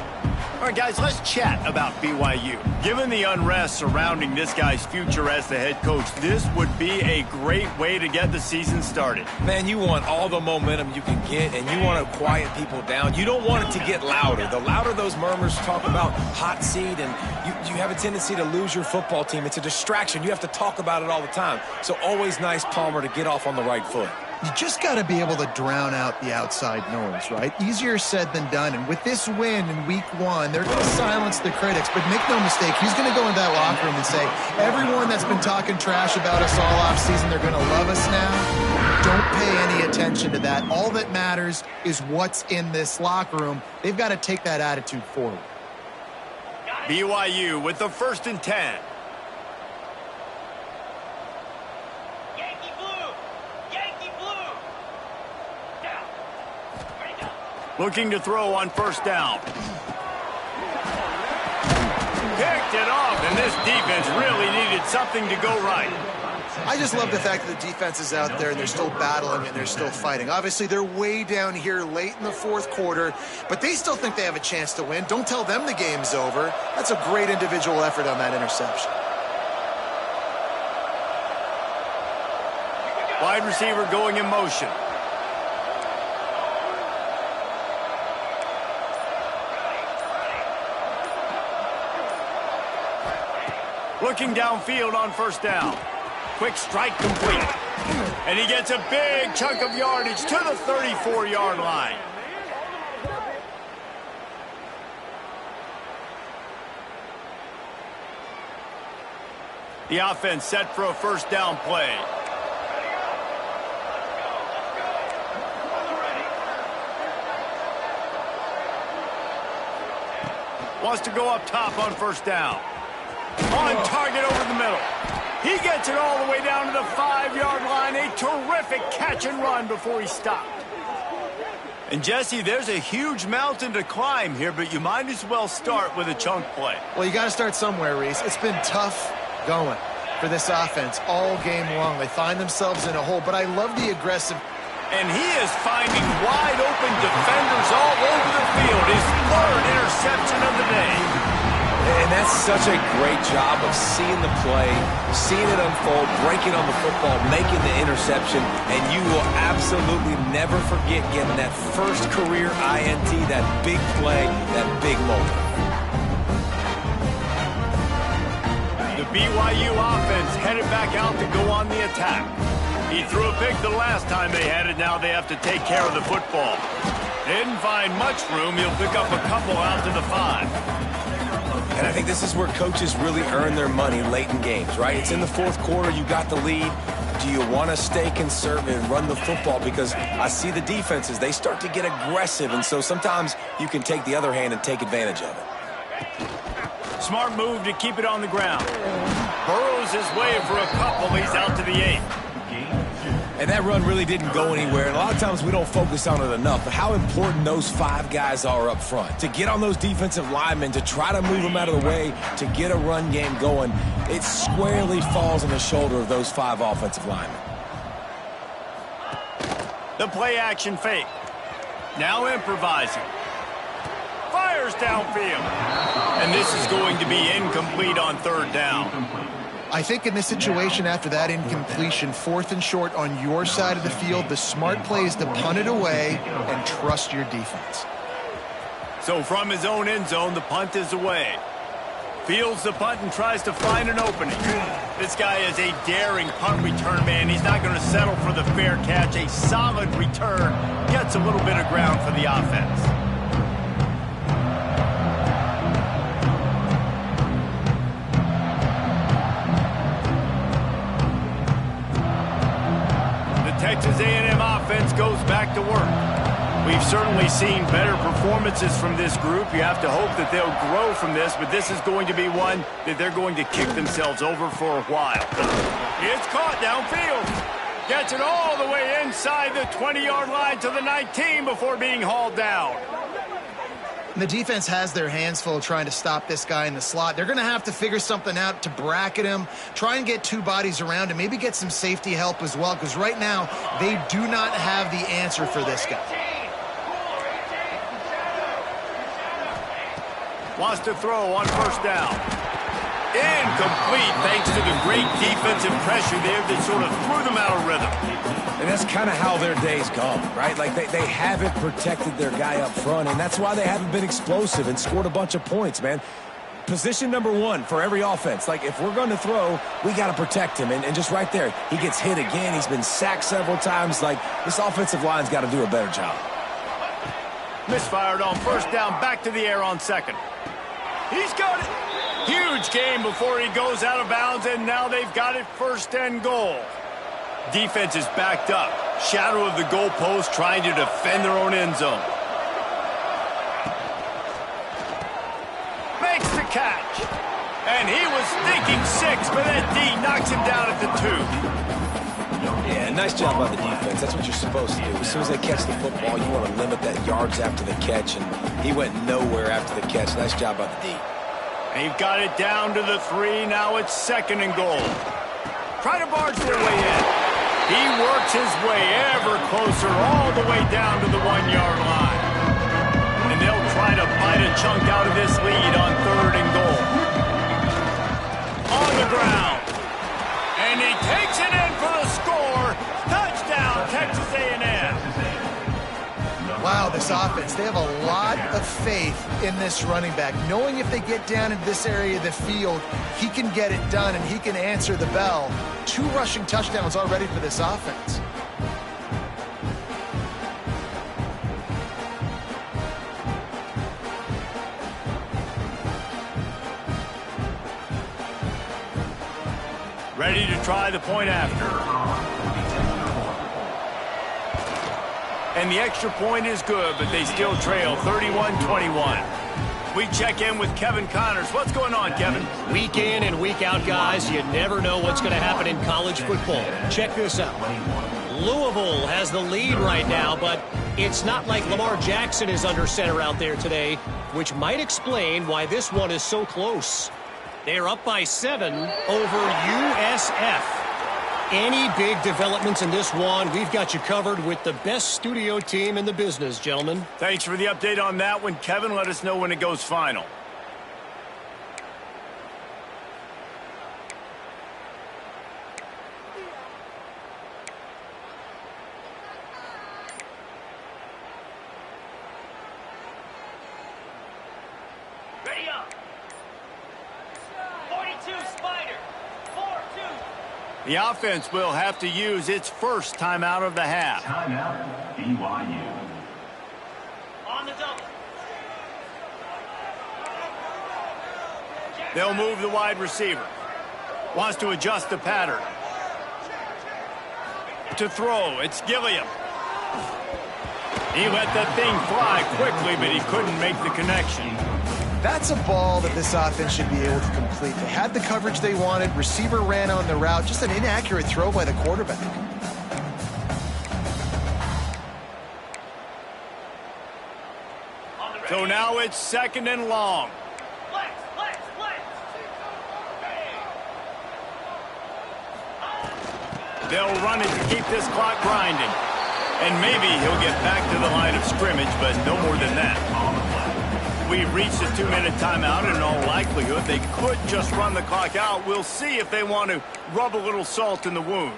All right, guys, let's chat about BYU. Given the unrest surrounding this guy's future as the head coach, this would be a great way to get the season started. Man, you want all the momentum you can get, and you want to quiet people down. You don't want it to get louder. The louder those murmurs talk about hot seat, and you have a tendency to lose your football team. It's a distraction. You have to talk about it all the time. So always nice, Palmer, to get off on the right foot. You just got to be able to drown out the outside noise, right? Easier said than done. And with this win in week 1, they're going to silence the critics. But make no mistake, he's going to go into that locker room and say, everyone that's been talking trash about us all offseason, they're going to love us now. Don't pay any attention to that. All that matters is what's in this locker room. They've got to take that attitude forward. BYU with the 1st and 10. Looking to throw on 1st down. Picked it off, and this defense really needed something to go right. I just love the fact that the defense is out there and they're still battling and they're still fighting. Obviously, they're way down here late in the 4th quarter, but they still think they have a chance to win. Don't tell them the game's over. That's a great individual effort on that interception. Wide receiver going in motion. Looking downfield on 1st down. Quick strike complete. And he gets a big chunk of yardage to the 34-yard line. The offense set for a 1st down play. Wants to go up top on 1st down. On target over the middle. He gets it all the way down to the 5-yard line. A terrific catch and run before he stopped. And Jesse, there's a huge mountain to climb here, but you might as well start with a chunk play. Well, you got to start somewhere, Reese. It's been tough going. for this offense all game long. They find themselves in a hole, but I love the aggressive. And he is finding wide open defenders all over the field. His third interception of the day. And that's such a great job of seeing the play, seeing it unfold, breaking on the football, making the interception, and you will absolutely never forget getting that first career INT, that big play, that big moment. The BYU offense headed back out to go on the attack. He threw a pick the last time they had it. Now they have to take care of the football. Didn't find much room. He'll pick up a couple out to the 5. And I think this is where coaches really earn their money late in games, right? It's in the fourth quarter. You got the lead. Do you want to stay conservative and run the football? Because I see the defenses, they start to get aggressive, and so sometimes you can take the other hand and take advantage of it. Smart move to keep it on the ground. Burrows his way for a couple. He's out to the 8. And that run really didn't go anywhere. And a lot of times we don't focus on it enough. But how important those 5 guys are up front. To get on those defensive linemen, to try to move them out of the way, to get a run game going, it squarely falls on the shoulder of those 5 offensive linemen. The play action fake. Now improvising. Fires downfield. And this is going to be incomplete on 3rd down. I think in this situation, after that incompletion, 4th and short on your side of the field, the smart play is to punt it away and trust your defense. So from his own end zone, the punt is away. Fields the punt and tries to find an opening. This guy is a daring punt return man. He's not going to settle for the fair catch. A solid return. Gets a little bit of ground for the offense. Texas A&M offense goes back to work. We've certainly seen better performances from this group. You have to hope that they'll grow from this, but this is going to be one that they're going to kick themselves over for a while. It's caught downfield. Gets it all the way inside the 20-yard line to the 19 before being hauled down. And the defense has their hands full trying to stop this guy in the slot. They're going to have to figure something out to bracket him, try and get 2 bodies around him, maybe get some safety help as well, because right now they do not have the answer for this guy. Wants to throw on 1st down. Incomplete thanks to the great defensive pressure there that sort of threw them out of rhythm. And that's kind of how their day's gone, right? Like they haven't protected their guy up front, and that's why they haven't been explosive and scored a bunch of points, man. Position number 1 for every offense. Like, if we're going to throw, we got to protect him. And just right there, he gets hit again. He's been sacked several times. Like, this offensive line's got to do a better job. Misfired on 1st down, back to the air on 2nd. He's got it. Huge game before he goes out of bounds, and now they've got it 1st and goal. Defense is backed up. Shadow of the goalpost trying to defend their own end zone. Makes the catch. And he was thinking 6, but that D knocks him down at the 2. Yeah, nice job by the defense. That's what you're supposed to do. As soon as they catch the football, you want to limit that yards after the catch, and he went nowhere after the catch. Nice job by the D. They've got it down to the 3. Now it's 2nd and goal. Try to barge their way in. He works his way ever closer all the way down to the 1-yard line. And they'll try to bite a chunk out of this lead on 3rd and goal. On the ground. And he takes it in for the score. Touchdown, Texas A&M. Wow, this offense, they have a lot of faith in this running back. Knowing if they get down in this area of the field, he can get it done and he can answer the bell. 2 rushing touchdowns already for this offense. Ready to try the point after. And the extra point is good, but they still trail 31-21. We check in with Kevin Connors. What's going on, Kevin? Week in and week out, guys. You never know what's going to happen in college football. Check this out. Louisville has the lead right now, but it's not like Lamar Jackson is under center out there today, which might explain why this one is so close. They are up by 7 over USF. Any big developments in this one, we've got you covered with the best studio team in the business, gentlemen. Thanks for the update on that one, Kevin. Let us know when it goes final. Ready up. 42 Spider. 4-2. The offense will have to use its first timeout of the half. Timeout, BYU. On the double. They'll move the wide receiver. Wants to adjust the pattern. To throw, it's Gilliam. He let that thing fly quickly, but he couldn't make the connection. That's a ball that this offense should be able to complete. They had the coverage they wanted. Receiver ran on the route. Just an inaccurate throw by the quarterback. So now it's 2nd and long. Flex. They'll run it to keep this clock grinding. And maybe he'll get back to the line of scrimmage, but no more than that. We've reached a 2-minute timeout, and in all likelihood, they could just run the clock out. We'll see if they want to rub a little salt in the wound.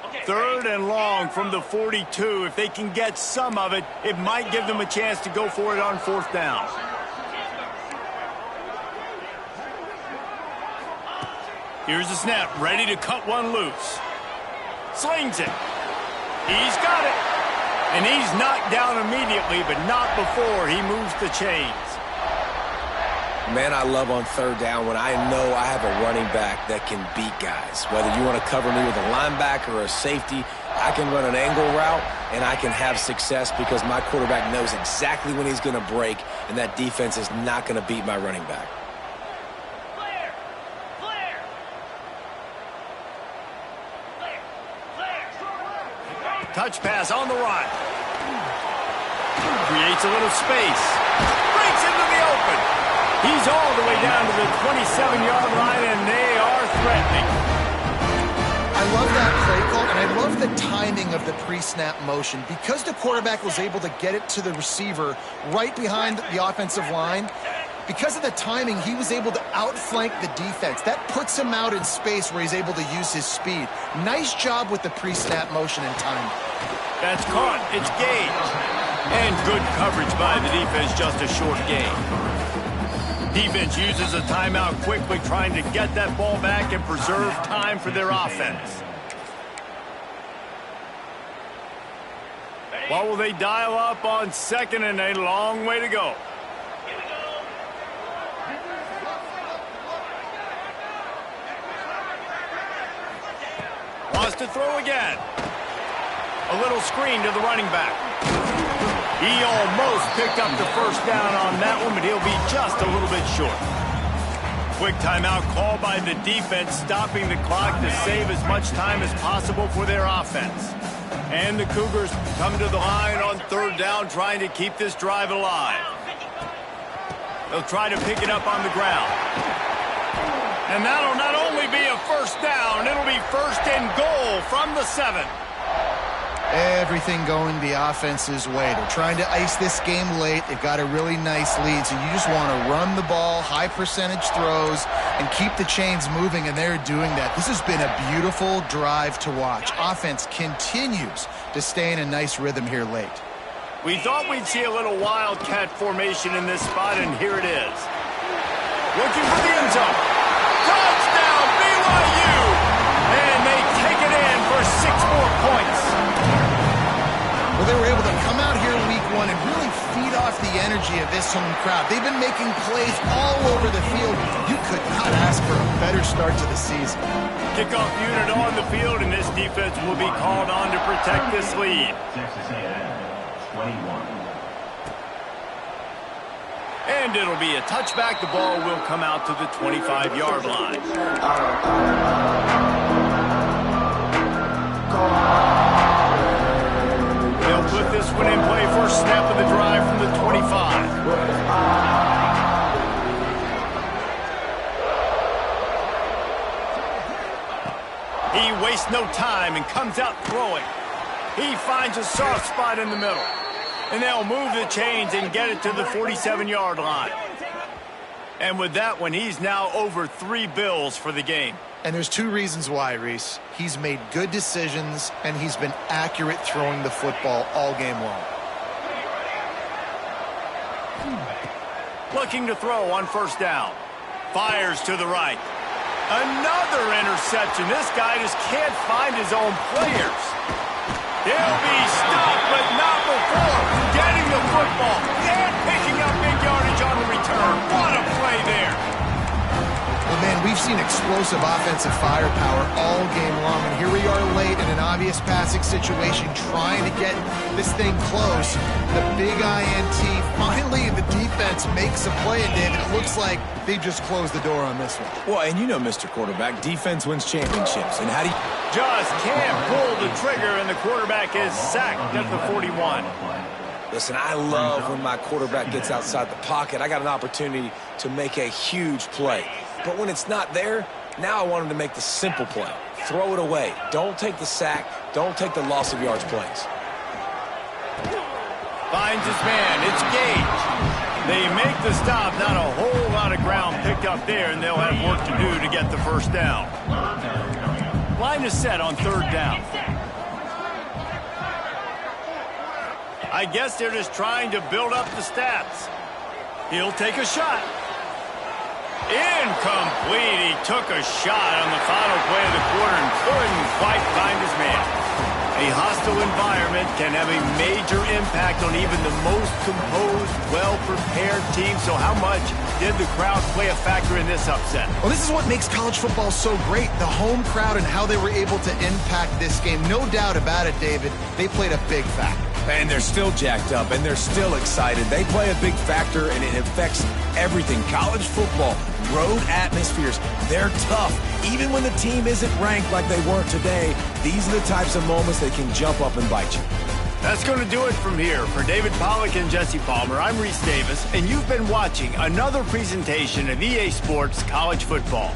Okay, 3rd and long from the 42. If they can get some of it, it might give them a chance to go for it on 4th down. Here's the snap, ready to cut one loose. Slings it. He's got it. And he's knocked down immediately, but not before he moves the chains. Man, I love on 3rd down when I know I have a running back that can beat guys. Whether you want to cover me with a linebacker or a safety, I can run an angle route, and I can have success because my quarterback knows exactly when he's going to break, and that defense is not going to beat my running back. Touch pass on the run. Creates a little space. Breaks into the open. He's all the way down to the 27-yard line, and they are threatening. I love that play call, and I love the timing of the pre-snap motion. Because the quarterback was able to get it to the receiver right behind the offensive line, because of the timing, he was able to outflank the defense. That puts him out in space where he's able to use his speed. Nice job with the pre-snap motion and time. That's caught. It's gained. And good coverage by the defense, just a short gain. Defense uses a timeout quickly, trying to get that ball back and preserve time for their offense. What will they dial up on 2nd and a long way to go? Wants to throw again. A little screen to the running back. He almost picked up the 1st down on that one, but he'll be just a little bit short. Quick timeout call by the defense, stopping the clock to save as much time as possible for their offense. And the Cougars come to the line on 3rd down, trying to keep this drive alive. They'll try to pick it up on the ground. And that'll not only be a 1st down, it'll be 1st and goal from the 7. Everything going the offense's way. They're trying to ice this game late. They've got a really nice lead, so you just want to run the ball, high percentage throws, and keep the chains moving, and they're doing that. This has been a beautiful drive to watch. Offense continues to stay in a nice rhythm here late. We thought we'd see a little wildcat formation in this spot, and here it is. Looking for the end zone. Touchdown, BYU! And they take it in for 6 more points. Well, they were able to come out here week 1 and really feed off the energy of this home crowd. They've been making plays all over the field. You could not ask for a better start to the season. Kickoff unit on the field, and this defense will be called on to protect this lead. Texas A&M, 21. And it'll be a touchback. The ball will come out to the 25-yard line. They'll put this one in play. First snap of the drive from the 25. He wastes no time and comes out throwing. He finds a soft spot in the middle. And they'll move the chains and get it to the 47-yard line. And with that one, he's now over 3 bills for the game. And there's 2 reasons why, Reese. He's made good decisions, and he's been accurate throwing the football all game long. Looking to throw on first down. Fires to the right. Another interception. This guy just can't find his own players. He'll be stopped, but not before getting the football and picking up big yardage on the return. What a play there. Well, man, we've seen explosive offensive firepower all game long, and here we are late in an obvious passing situation trying to get this thing close. The big INT, finally the defense makes a play, and David, it looks like they just closed the door on this one. Well, and you know, Mr. Quarterback, defense wins championships. And how do you... Just can't pull the trigger, and the quarterback is sacked at the 41. Listen, I love when my quarterback gets outside the pocket. I got an opportunity to make a huge play. But when it's not there, now I want him to make the simple play. Throw it away. Don't take the sack. Don't take the loss of yards plays. Finds his man. It's Gage. They make the stop. Not a whole lot of ground picked up there, and they'll have work to do to get the first down. Line is set on third down. I guess they're just trying to build up the stats. He'll take a shot. Incomplete. He took a shot on the final play of the quarter and couldn't quite find his man. A hostile environment can have a major impact on even the most composed, well-prepared team. So how much did the crowd play a factor in this upset? Well, this is what makes college football so great, the home crowd and how they were able to impact this game. No doubt about it, David. They played a big factor. And they're still jacked up, and they're still excited. They play a big factor, and it affects everything. College football, road atmospheres, they're tough. Even when the team isn't ranked like they weren't today, these are the types of moments that can jump up and bite you. That's going to do it from here. For David Pollack and Jesse Palmer, I'm Reese Davis, and you've been watching another presentation of EA Sports College Football.